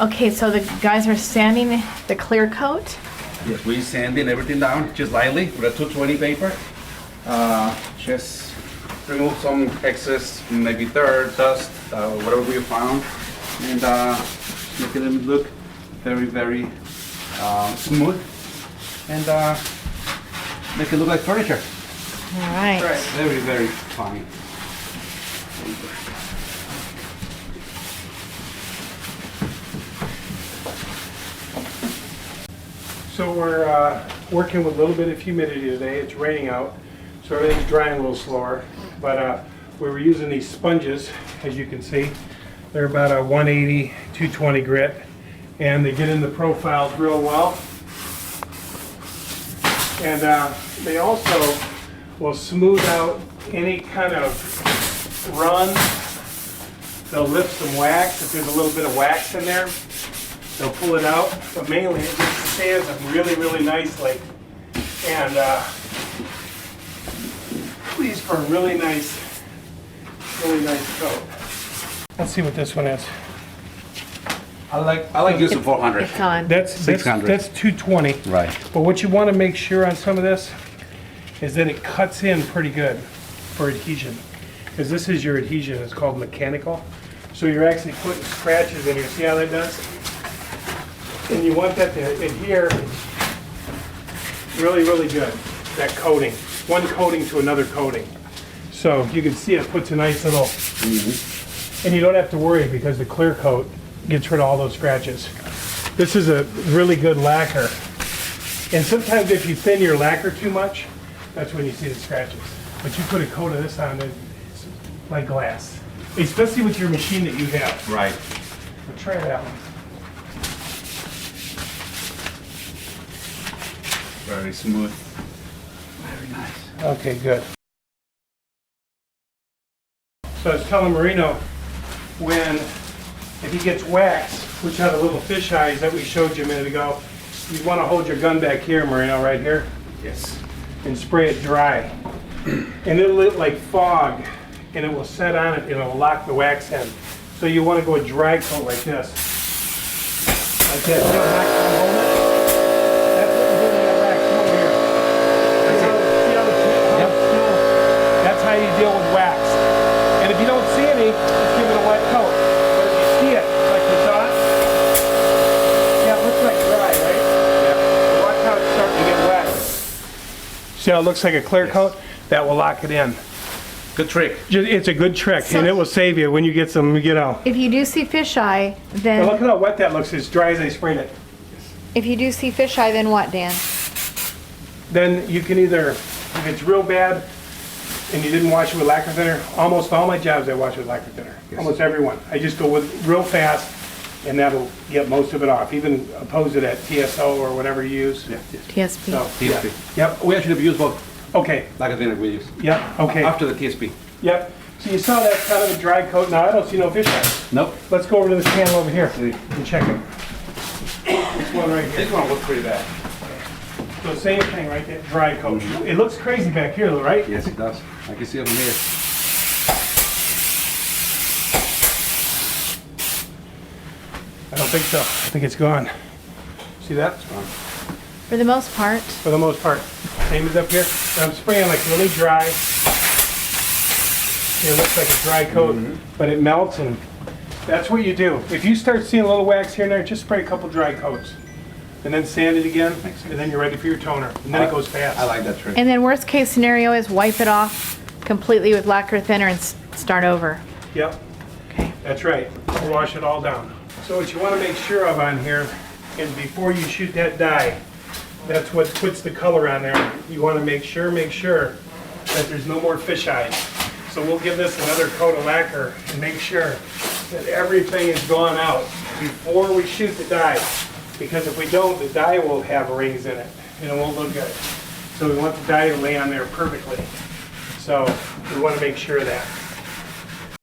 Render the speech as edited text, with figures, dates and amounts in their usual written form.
Okay, so the guys are sanding the clear coat. Yes, we're sanding everything down just lightly with a 220 paper. Just remove some excess, maybe dirt, dust, whatever we found, and make it look very, very smooth, and make it look like furniture. All right. Very, very fine. So we're working with a little bit of humidity today. It's raining out, so everything's drying a little slower. But we were using these sponges, as you can see. They're about a 180, 220 grit, and they get in the profiles real well. And they also will smooth out any kind of run. They'll lift some wax if there's a little bit of wax in there. They'll pull it out, but mainly it just sands them really, really nicely. And please for a really nice coat. Let's see what this one is. I like using 400. It's on. That's 600. That's 220. Right. But what you want to make sure on some of this is that it cuts in pretty good for adhesion. Because this is your adhesion, it's called mechanical. So you're actually putting scratches in here. See how that does? And you want that to adhere really, really good, that coating. One coating to another coating. So you can see it puts a nice little, and you don't have to worry because the clear coat gets rid of all those scratches. This is a really good lacquer. And sometimes if you thin your lacquer too much, that's when you see the scratches. But you put a coat of this on it, it's like glass. Especially with your machine that you have. Right. So try that one. Very smooth. Very nice. Okay, good. So I was telling Marino, if he gets wax, which had a little fish eyes that we showed you a minute ago, you want to hold your gun back here, Marino, right here, Yes. and spray it dry. And it'll look like fog, and it will set on it, and it'll lock the wax in. So you want to go a dry coat like this. Like that. You don't have to hold it. That's what you're doing that wax. Come over here. See how the tip? Yep. That's how you deal with wax. And if you don't see any, just give it a wet coat. But if you see it, like you saw it, yeah, it looks like dry, right? Yeah. Watch how it's starting to get wet. See how it looks like a clear coat? That will lock it in. Good trick. It's a good trick, and it will save you when you get some, If you do see fisheye, Now then look at how wet that looks. It's dry as I sprayed it. if you do see fisheye, then what, Dan? Then you can either, if it's real bad and you didn't wash it with lacquer thinner, almost all my jobs I wash with lacquer thinner. Almost everyone. I just go with real fast, and that'll get most of it off. Even oppose it at TSO or whatever you use. Yeah. TSP. So, TSP. Yep. We actually use both. Okay. Like I think we use. Yep. Okay. After the TSP. Yep. So you saw that kind of a dry coat. Now I don't see no fish eyes. Nope. Let's go over to this panel over here See. and check it. This one right here. This one looks pretty bad. So same thing, right? That dry coat. It looks crazy back here, though, right? Yes, it does. I can see it from here. I don't think so. I think it's gone. See that? For the most part. For the most part. Same as up here. And I'm spraying like really dry. It looks like a dry coat, but it melts, and that's what you do. If you start seeing a little wax here and there, just spray a couple dry coats. And then sand it again, and then you're ready for your toner. And then it goes fast. I like that trick. And then worst case scenario is wipe it off completely with lacquer thinner and start over. Yep. Okay. That's right. Wash it all down. So what you want to make sure of on here is before you shoot that dye, that's what puts the color on there. You want to make sure that there's no more fish eyes. So we'll give this another coat of lacquer and make sure that everything is gone out before we shoot the dye. Because if we don't, the dye will have rings in it and it won't look good. So we want the dye to lay on there perfectly. So we want to make sure of that.